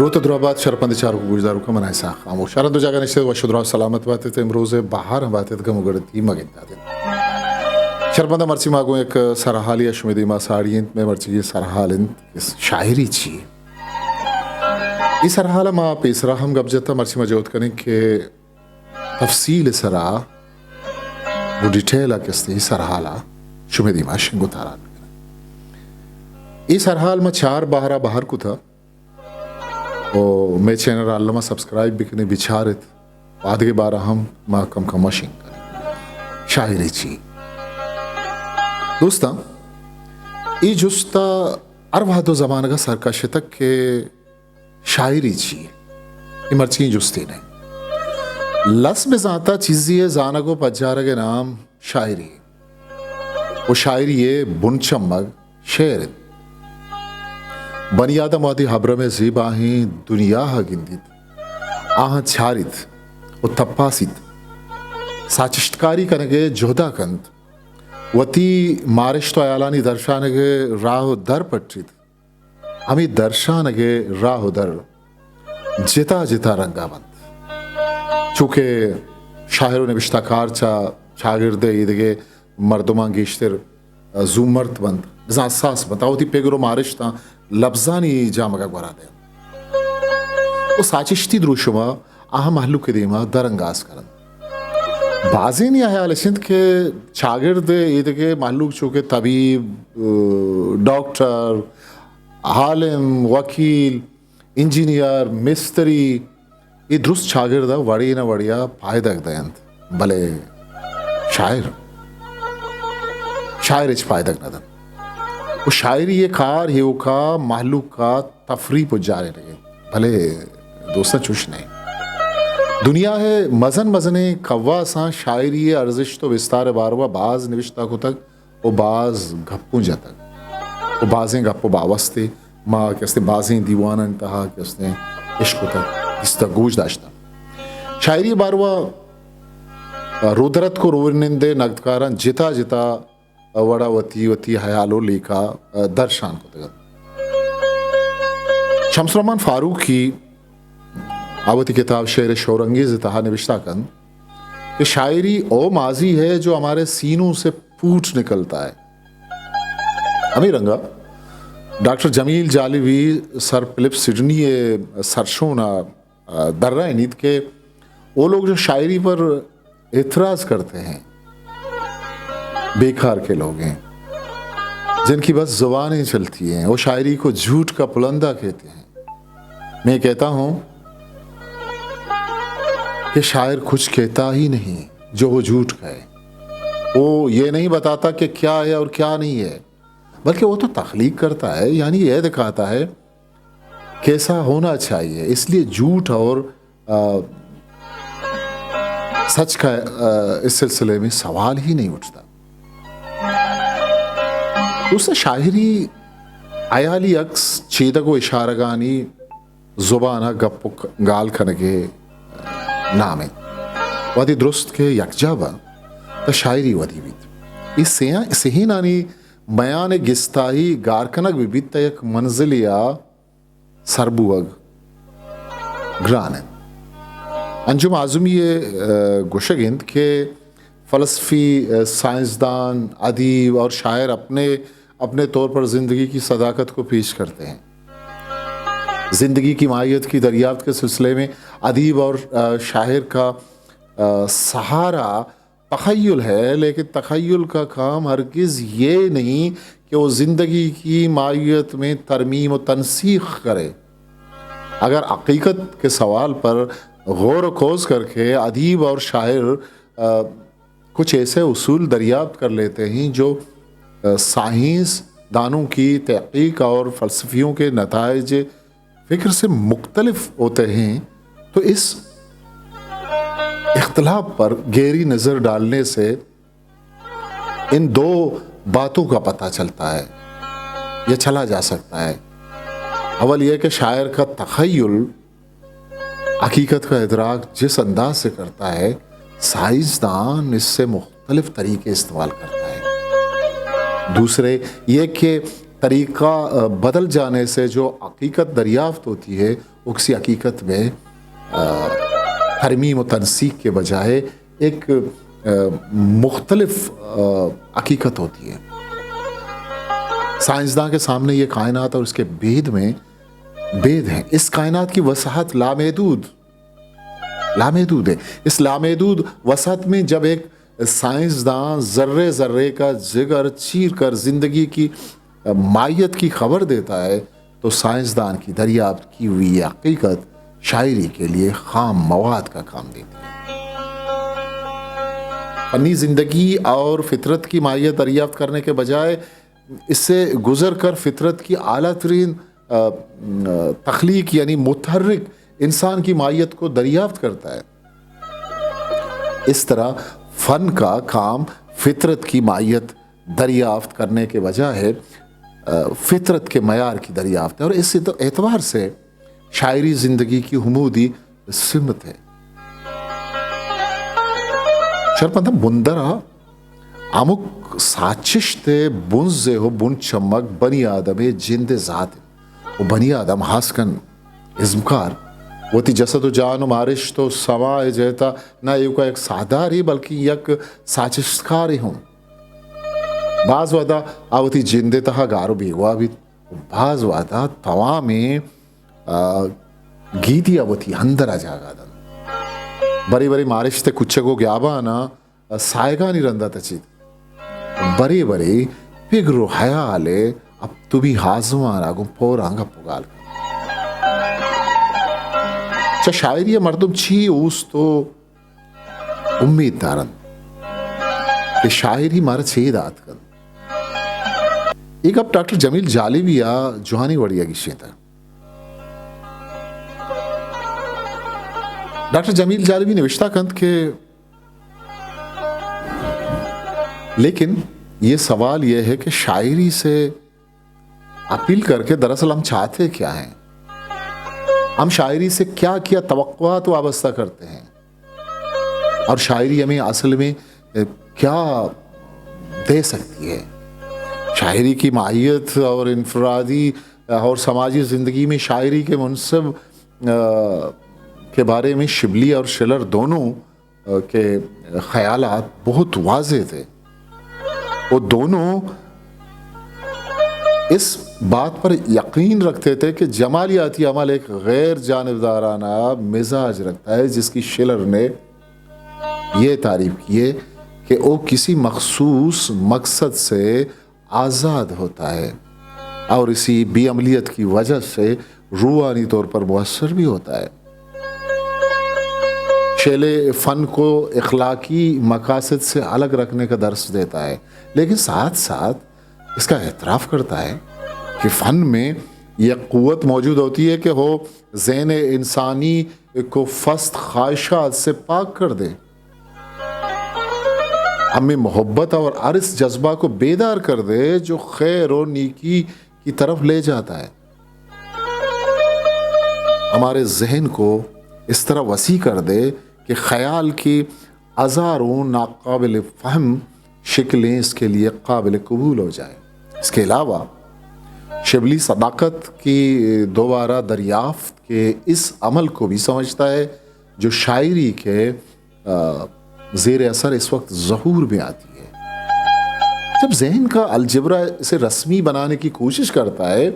درود و درآباد شرپند چارو گوجدارو که منای ساخ امو شرط دو جگه نشته و شدرا سلامت باته ته امروز بهار باته ته مگردی مگنتا دین شرپند مرچی ماگو ایک سرحالی اشمیدی ما ساڑیند میں مرچی سرحالند شاعری چی اس سرحال ما پیسرا ہم گبجتا مرچی مجود کریں کہ تفصیل سرا وہ ڈیٹیل کستی سرحالا شمیدی ما شنگو تاران اس سرحال میں 4 بہرا بہر کو تھا اور میں چینل علامہ سبسکرائب بھی کرنے بچارت بعد کے بارہ ہم ما کم کم مشین کریں شاعری چی دوستا ای جستا ارواح دو زمانہ کا سرکش تک کہ شاعری چی ای مرچی جستی نہیں لس میں ذاتا چیزی ہے زانگو پجارہ کے نام شاعری وہ شاعری ہے بن چمگ شعر بنی آدم وادی حبر میں زیبا ہیں دنیا ہا گندید آہاں چھاریت و تپاسید ساچشتکاری کنگے جہدہ کند وتی مارشت و ایالانی درشانگے راہ و در پٹرید ہمیں درشانگے راہ و در جتا جتا رنگا بند چونکہ شاعر و نوشتکار چاگردے ایدگے مردمان گیشتر زومرت بند بزا اساس بتاوتی پیگرو مارشتا لفظانی جامگا گورا دیا وہ ساچشتی دروشما آہا محلو کے دیما درنگاز کرن بعضی نہیں آیا لسند کہ چاگرد ایدگے محلو چونکہ طبیب ڈاکٹر عالم وکیل انجینئر مستری یہ درست چاگردہ وڑی نہ وڑیا پائدک دیند بلے شاعر اچ پائدک ندن وہ شاعری یہ کار ہیو کا محلوق کا تفریح پہ جارے لگے بھلے دوستا چوش نہیں دنیا ہے مزنے کوا ساں شاعری ارزش تو وستار باروا باز نوشتہ کو تک وہ باز گھپوں جا تک وہ بازیں گھپو باوستے ماں کہستے بازیں دیوانہ انتہا کہستے عشق تک اس تک گوج داشتا شاعری باروا رودرت کو رونندے نقدکاران جتا جتا وڑا وتی حیالو لیکا درشان کو تگا شمس الرحمن فاروق کی آوتی کتاب شعر شورنگیز اتہا نوشتہ کن کہ شاعری او ماضی ہے جو ہمارے سینوں سے پھوٹ نکلتا ہے ہمیں رنگا ڈاکٹر جمیل جالوی سر فلپ سڈنی سرشونا در رہے نیت کہ وہ لوگ جو شاعری پر اعتراض کرتے ہیں بیکار کے لوگ ہیں جن کی بس زبانیں چلتی ہیں وہ شاعری کو جھوٹ کا پلندہ کہتے ہیں میں کہتا ہوں کہ شاعر کچھ کہتا ہی نہیں جو وہ جھوٹ کہے وہ یہ نہیں بتاتا کہ کیا ہے اور کیا نہیں ہے بلکہ وہ تو تخلیق کرتا ہے یعنی یہ دکھاتا ہے کیسا ہونا چاہیے اس لیے جھوٹ اور سچ کا اس سلسلے میں سوال ہی نہیں اٹھتا دوسرا شاعری ایالی عکس چیدک و اشارگانی زبانہ گپ گال کھنگے نامے ودی درست کے یکجابا تا شاعری ودی بیت اس سہی نانی میان گستاہی گارکنگ بھی بیت تا یک منزلیا سربوگ گرانن انجم آزمی گوشگند کہ فلسفی سائنسدان ادیب اور شاعر اپنے طور پر زندگی کی صداقت کو پیش کرتے ہیں زندگی کی ماہیت کی دریافت کے سلسلے میں ادیب اور شاعر کا سہارا تخیل ہے لیکن تخیل کا کام ہرگز یہ نہیں کہ وہ زندگی کی ماہیت میں ترمیم و تنسیخ کرے اگر حقیقت کے سوال پر غور و خوض کر کے ادیب اور شاعر کچھ ایسے اصول دریافت کر لیتے ہیں جو سائنس دانوں کی تحقیق اور فلسفیوں کے نتائج فکر سے مختلف ہوتے ہیں تو اس اختلاف پر گہری نظر ڈالنے سے ان دو باتوں کا پتہ چلتا ہے یہ چلا جا سکتا ہے اول یہ کہ شاعر کا تخیل حقیقت کا ادراک جس انداز سے کرتا ہے سائنسدان اس سے مختلف طریقے استعمال کرتا ہے دوسرے یہ کہ طریقہ بدل جانے سے جو حقیقت دریافت ہوتی ہے وہ کسی حقیقت میں ترمیم و تنسیق کے بجائے ایک مختلف حقیقت ہوتی ہے. سائنسداں کے سامنے یہ کائنات اور اس کے بید ہیں. اس کائنات کی وسعت لامحدود ہے. اس لامحدود وسعت میں جب ایک سائنسداں ذرے ذرے کا جگر چیر کر زندگی کی ماہیت کی خبر دیتا ہے تو سائنسدان کی دریافت کی ہوئی یہ حقیقت شاعری کے لیے خام مواد کا کام دیتی ہے. فنی زندگی اور فطرت کی ماہیت دریافت کرنے کے بجائے اس سے گزر کر فطرت کی اعلیٰ ترین تخلیق یعنی متحرک انسان کی ماہیت کو دریافت کرتا ہے. اس طرح فن کا کام فطرت کی ماہیت دریافت کرنے کے بجائے فطرت کے معیار کی دریافت ہے اور اس اعتبار سے شاعری زندگی کی حمودی سمت ہے. شرپندہ بندرا امک ساچشتے بنزے ہو بن چمک بنی آدم جند ذات وہ بنی آدم ہاسکن ازمکار وہ تی جسد و جان و مارش تو سما جیتا نہ ایو کا ایک ساداری بلکہ یک ساچشکاری ہوں. بعض وعدہ آوتی جندے تہا گارو بیگوا بھی بعض وعدہ توامی گیتی آوتی اندر آ جاگا دن بری بری مارش تے کچھگو گیابانا سائگانی رندہ تچید بری بری پگرو حیالے اب تو بھی حازمان آگو پورانگا پگال چا شاعری مردم چی اوس تو امید دارن کہ شاعری مارا چید آت کن. ایک اب ڈاکٹر جمیل جالیوی جوانی وڑیا کی شیطہ ڈاکٹر جمیل جالیوی نوشتہ کند کہ لیکن یہ سوال یہ ہے کہ شاعری سے اپیل کر کے دراصل ہم چاہتے کیا ہیں, ہم شاعری سے کیا توقعات وابستہ کرتے ہیں اور شاعری ہمیں اصل میں کیا دے سکتی ہے. شاعری کی ماہیت اور انفرادی اور سماجی زندگی میں شاعری کے منصب کے بارے میں شبلی اور شلر دونوں کے خیالات بہت واضح تھے. وہ دونوں اس بات پر یقین رکھتے تھے کہ جمالیاتی عمل ایک غیر جانبدارانہ مزاج رکھتا ہے جس کی شلر نے یہ تعریف کی ہے کہ وہ کسی مخصوص مقصد سے آزاد ہوتا ہے اور اسی بے عملیت کی وجہ سے روحانی طور پر مؤثر بھی ہوتا ہے. شعلے فن کو اخلاقی مقاصد سے الگ رکھنے کا درس دیتا ہے لیکن ساتھ ساتھ اس کا اعتراف کرتا ہے کہ فن میں یہ قوت موجود ہوتی ہے کہ وہ ذہن انسانی کو فسد خواہشات سے پاک کر دے, ہمیں محبت اور عرض جذبہ کو بیدار کر دے جو خیر و نیکی کی طرف لے جاتا ہے, ہمارے ذہن کو اس طرح وسیع کر دے کہ خیال کی ہزاروں ناقابل فہم شکلیں اس کے لیے قابل قبول ہو جائیں. اس کے علاوہ شبلی صداقت کی دوبارہ دریافت کے اس عمل کو بھی سمجھتا ہے جو شاعری کے زیر اثر اس وقت ظہور میں آتی ہے. جب ذہن کا الجبرا اسے رسمی بنانے کی کوشش کرتا ہے,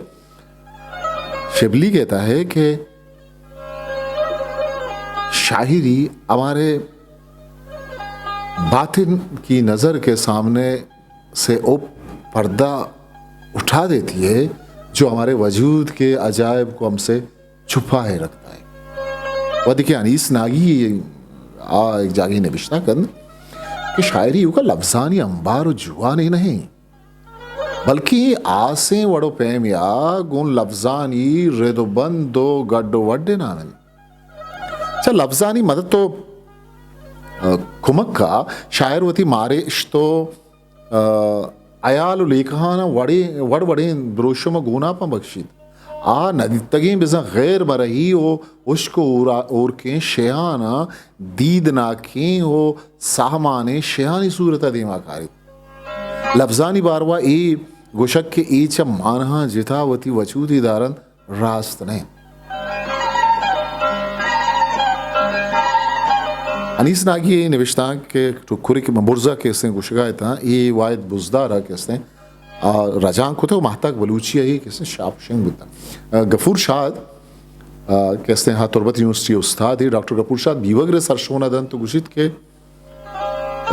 شبلی کہتا ہے کہ شاعری ہمارے باطن کی نظر کے سامنے سے وہ پردہ اٹھا دیتی ہے جو ہمارے وجود کے عجائب کو ہم سے چھپائے رکھتا ہے. وہ دیکھیں انیس ناگی ایک جاگی نوشتہ کند کہ شاعری کا لفظانی انبار و جوانی نہیں بلکہ آسیں وڑو پیم یا گون لفظانی ردو بندو گڈو وڈے نامن. اچھا لفظانی مدد تو کمک کا شاعر ہوتی مارے اشتو ایال لیکھانا وڑ وڑیں دروشم گونا پا بخشید آ ندیتگیں بزا غیر برہی ہو عشق اور کے شیانا دید ناکیں ہو ساہمانے شیانی صورت دیما کاری. لفظانی باروا ای گوشک کے ایچ مانہا جتا وتی وچودی دارن راست نے انیس ناگی نوشتان کے ٹکوری کے مبرزہ کے اس نے گوشگا تھا یہ واحد بزدارا کے اس نے رجان کو تو مہتک بلوچی ہے کہ اس نے شاپ شنگ بتا غفور شاد کہ اس نے ہاں تربت یونیورسٹی استاد ہے ڈاکٹر غفور شاد بیوگر سرشونہ دن تو گوشت کے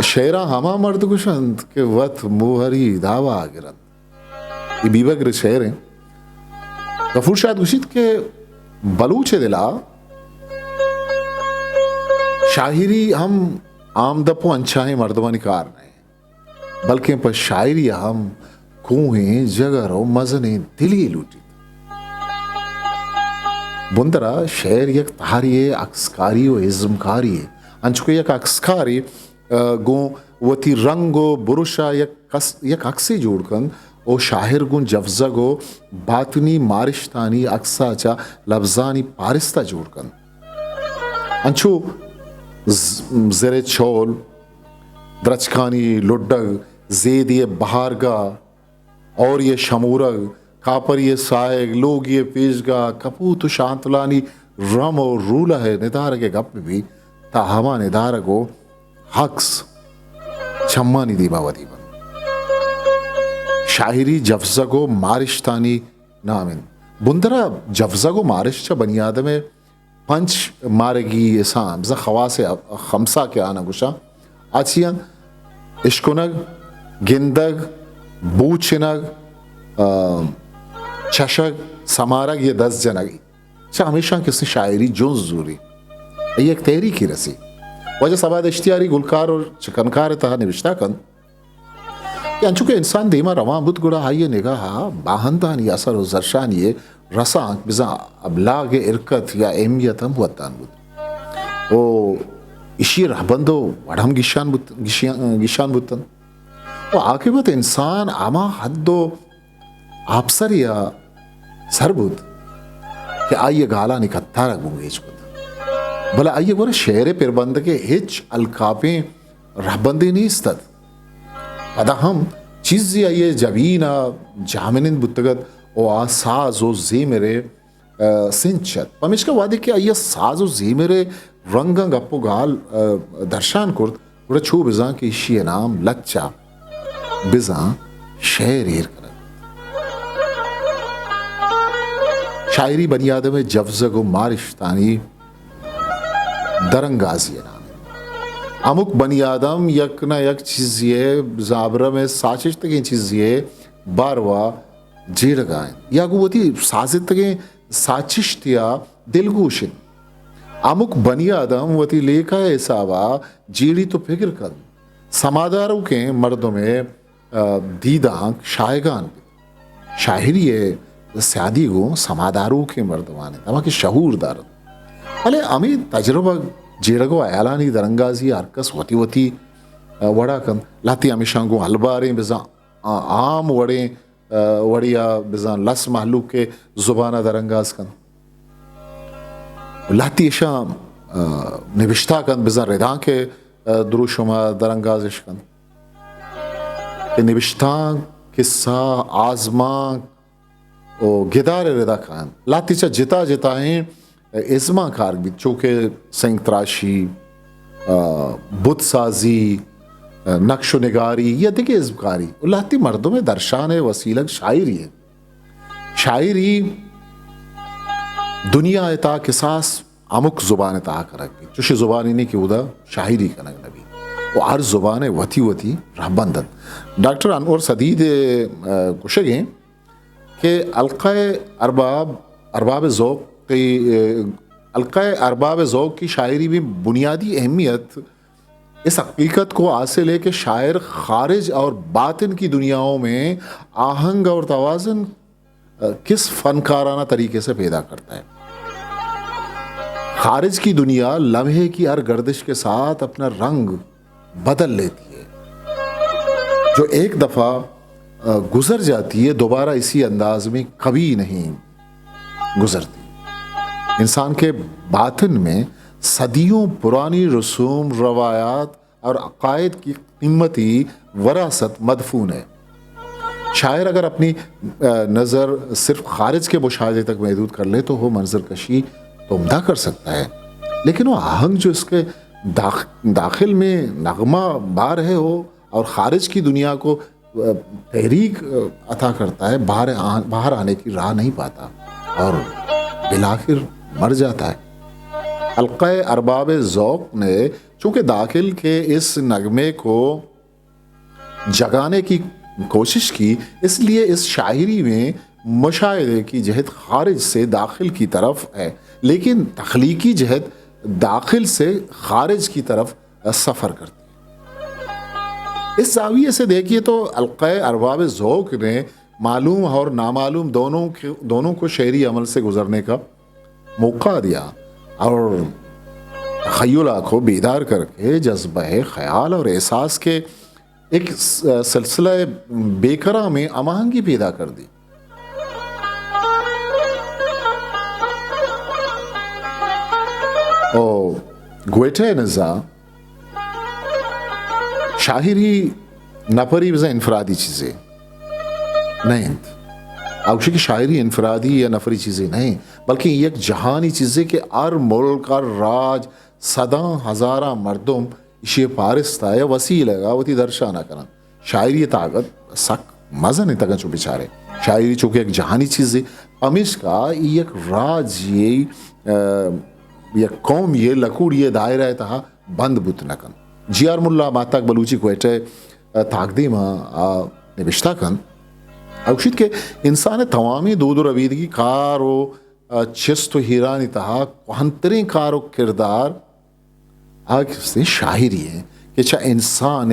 شعرہ ہما مرد گوشند کہ وط موہری دعویٰ گرند یہ بیوگر شعر ہیں غفور شاد گوشت کے بلوچ دلا شاعری ہم آمدپو انچاہیں مردمانی کار نہیں بلکہ پر شاعری ہم کوہیں جگر و مزنے دلی لوٹی بندرا شعر یک تحریه عکسکاری و ازمکاری انچکو یک عکسکاری گو وتی رنگ و برشا یک عکسی جوڑ کن او شاعر گون جفزگ و باطنی مارشتانی عکسا چا لفظانی پارستہ جوڑ کن انچو زر چول درچکانی لڈگ زیدی بہارگا اور یہ شمورگ کاپر یہ سائگ لوگ یہ پیشگا کپوت شانتلانی رم اور رولہ ہے ندار کے گپ بھی تا ہما ندار کو حقس چھمانی دیبا ودیبا شاعری جفزگ و مارشتانی نامن بندرا جفزگ و مارش چا بنی آدم پنچ مارگی اسام زا خواس خمسہ کے آنا گوشا آچیاں اشکنگ گندگ بوچنگ چشگ سمارگ یہ 10 جنگی چاہ ہمیشہ کسی شاعری جو ضروری یہ ایک تحریکی رسی وجہ سباد اشتیاری گلکار اور چکنکار تہا نوشتہ کن کہ انچوکہ انسان دیما روان بود گڑا آئیے نگاہا باہندانی اثر و زرشانی رسانک بزا ابلاغ ارکت یا اہمیت ہم ہوتان بود او اشی رہبندو وڑھم گشان بودتن و عاقبت انسان اما حد و آپسر یا سر بود کہ آئیے گالا نکتارا گونگیچ بود بلا آئیے گونا شہر پربند کے ہچ الکاپیں رہبندی نہیں استد ادا ہم چیزی آئیے جبینا جامنین بودتگت او ساز و زیمرے سنچت پمیش کا وعدے کہ آئیے ساز و زیمرے رنگنگ اپو گال درشان کرد گوڑا چھو بزان کی اشی نام لچا بزان شہر ایر کرد شاعری بنی آدم جفزگ و مارشتانی درنگازی نام امک بنی آدم یک نہ یک چیزیے زابرہ میں ساچش تکیں چیزیے باروا جیڑ گائیں یا گوتی سازت تکیں ساچش تیا دلگوشن امک بنی آدم وتی لیکا حسابا جیڑی تو فکر کن سماداروں کے مردوں میں دیدانک شائگان شاعری سیادی گو سماداروں کے مردوانے تمہاں کے شعور دارد بلے امی تجربہ جیڑگو اعلانی درنگازی ارکس وتی وڑا کن لاتی امیشانگو الباریں بزا عام وڑیں وڑیا بزا لس محلوق کے زبانہ درنگاز کن لاتی شام نوشتہ کن بزا ردان کے دروشما درنگازش کن کہ نوشتان قصہ آزمان او گدار ردا کان لاتی چا جتا جتا ہیں ازما کار بھی چونکہ سنگ تراشی بت سازی نقش و نگاری یا دیکھے ازمکاری لاتی مردوں میں درشان وسیلہ شاعری ہے شاعری دنیا اتا قصاص امک زبان اتا کرک بھی چوشی زبانی نہیں کہ ادا شاعری کنگ نبی وہ ہر زبان وتی رہبندت ڈاکٹر انور سدید کشگیں کہ القائے ارباب ذوق کی شاعری میں بنیادی اہمیت اس حقیقت کو حاصل ہے کہ شاعر خارج اور باطن کی دنیاؤں میں آہنگ اور توازن کس فنکارانہ طریقے سے پیدا کرتا ہے. خارج کی دنیا لمحے کی ہر گردش کے ساتھ اپنا رنگ بدل لیتی ہے. جو ایک دفعہ گزر جاتی ہے دوبارہ اسی انداز میں کبھی نہیں گزرتی. انسان کے باطن میں صدیوں پرانی رسوم، روایات اور عقائد کی قیمتی وراثت مدفون ہے. شاعر اگر اپنی نظر صرف خارج کے مشاہدے تک محدود کر لے تو وہ منظر کشی تو عمدہ کر سکتا ہے، لیکن وہ آہنگ جو اس کے داخل میں نغمہ بار ہے ہو اور خارج کی دنیا کو تحریک عطا کرتا ہے، باہر آنے کی راہ نہیں پاتا اور بالآخر مر جاتا ہے۔ حلقہ ارباب ذوق نے چونکہ داخل کے اس نغمے کو جگانے کی کوشش کی، اس لیے اس شاعری میں مشاہدے کی جہت خارج سے داخل کی طرف ہے، لیکن تخلیقی جہت داخل سے خارج کی طرف سفر کرتی ہے۔ اس زاویے سے دیکھیے تو حلقہ ارباب ذوق نے معلوم اور نامعلوم دونوں کو شعری عمل سے گزرنے کا موقع دیا اور تخیلہ کو بیدار کر کے جذبہ خیال اور احساس کے ایک سلسلہ بے کرا میں آہنگی پیدا کر دی۔ اور گویٹے نزا شاعری نپری بزا انفرادی چیزیں نہیں، اوشی کی شاعری انفرادی یا نفری چیزیں نہیں، بلکہ یک جہانی چیزیں کہ ہر ملک اور راج صدا ہزارہ مردم اسی پارستا یا وسیع لگا وہ تی درشانہ کرن شاعری طاقت سک مزہ نہیں تکن چو بیچارے شاعری چونکہ ایک جہانی چیز ہے، امیش کا یک راج یہ یک قوم یہ لکوڑ یہ دائرہ تہا بند بت نکن۔ جی آر ملا ماتاک بلوچی کوئٹے تاقدیمہ نبشتہ کن اوشید کے انسان توامی دود و ربیدگی کار و چست و ہیرانی تہا کوہنترین کار و کردار آگ سے شاعری ہے کہ چاہ انسان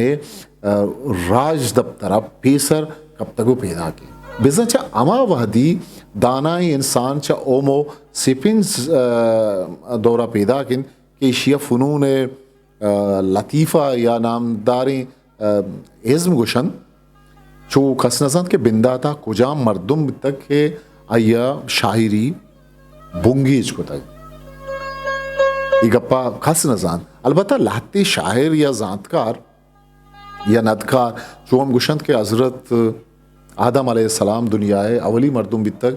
راج دبترہ پیسر کب تکو پیدا کی بزن چاہ اما وحدی دانائی انسان چاہ اومو سپنز دورہ پیدا کن کہ شیعہ فنون لطیفہ یا نامداری ازم گوشن چو کس نزند کے بنداتا کجام مردم تک کہ آیا شاعری بنگیج کو تک یہ گپا کس نزان البتہ لاتی شاعر یا زانتکار یا ندکار جو ہم گوشند کے حضرت آدم علیہ السلام دنیا ہے اولی مردم بھی تک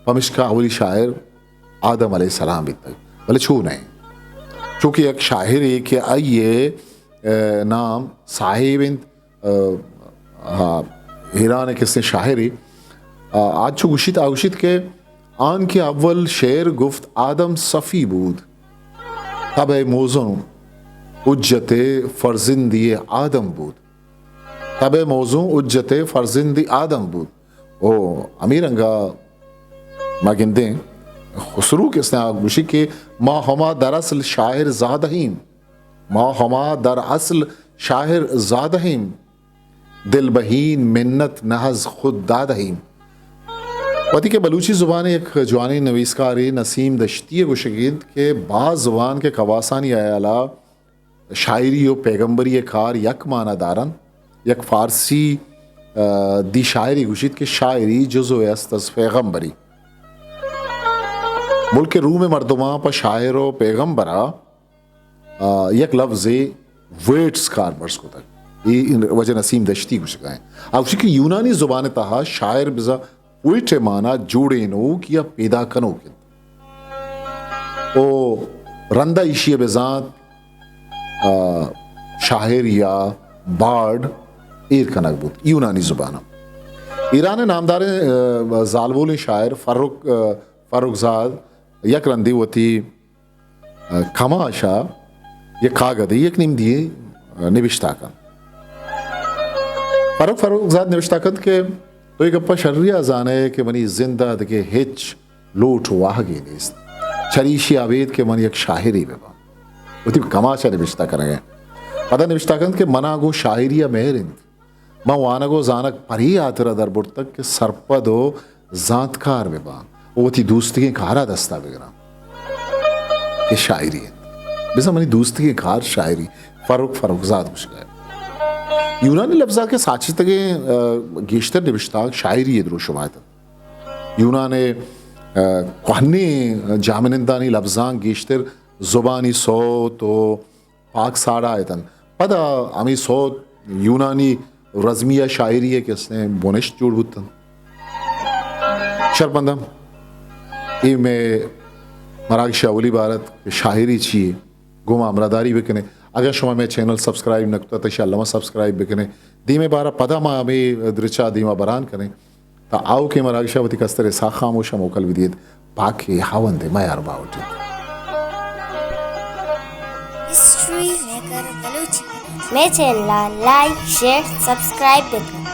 پمشکا اولی شاعر آدم علیہ السلام بھی تک بلے چھو نہیں چونکہ ایک شاعر ہے کہ آئیے نام صاحب ہیران کس نے شاعری آج چھو گوشت کے آن کے اول شعر گفت آدم صفی بود تب موزن اجت فرزندی آدم بود تب موضوع اجت فرزندی آدم بود او امیر انگا مگندیں خسرو کس نے گوشی کہ ما ہما در اصل شاعر زادہیم ما ہما در اصل شاعر زادہیم دل بہین منت نحز خود دادہیم وقتی کہ بلوچی زبان ایک جوانی نویسکاری نسیم دشتی گوشگید کہ بعض زبان کے قواسانی آیالا شاعری و پیغمبری کار یک معنی دارن یک فارسی دی شاعری گوشید کہ شاعری جزو است از پیغمبری ملک روم مردمان پا شاعر و پیغمبرہ یک لفظ ویٹس کار برس کو تک یہ وجہ نسیم دشتی گوشگا ہے اب اسی کہ یونانی زبان تہا شاعر بزا ویٹ مانا جوڑے نو کیا پیدا کنو کن او رندہ ایشی بزان شاعر یا بارڈ ایر کنک بود یونانی زبانہ ایران نامدار زالبول شاعر فاروق زاد یک رندی ہوتی کماشا یک کاغذی یک نیم دیئے نوشتہ کن فاروق زاد نوشتہ کن کہ تو ایک اپا شریعہ زانے کہ منی زندہ دکے ہچ لوٹ واہگی نیست چریشی آبید کہ منی ایک شاعری ببا وہ تی کماشا نوشتہ کرنگے پدا نوشتہ کن کہ منا گو شاعریہ مہرند ما وانا گو زانک پری آترہ در برتک کہ سرپدو زانتکار ببا وہ تی دوستی کارا دستا بگرام یہ شاعری ہے بس منی دوستی کار شاعری فاروق زاد کچھ گئے یونانی لفظات کے ساتھ تک گیشتر نوشتہ شاعری درو شمایت یونان کوہنی جامنندانی لفظان گیشتر زبانی صوت و پاک ساڑا آیتن پدا ہمیں صوت یونانی رزمیہ شاعری ہے کہ اس نے بونشت جوڑ بودتن شرمندم ای میں مراگ شاولی بارت شاعری چیئے گوما امراداری بکنے اگر شما میں چینل سبسکرائب نکتا تا شاء اللہ سبسکرائب بکنے دیمے بارا پدا ما ہمیں درچا دیما بران کریں تا آو کے مراگ شاوتی کستر سا خاموشا موکل ودید پاکی ہاون دے مایار باوٹی ہسٹری میکر بلوچی میں چینل لائک شیئر سبسکرائب بکنے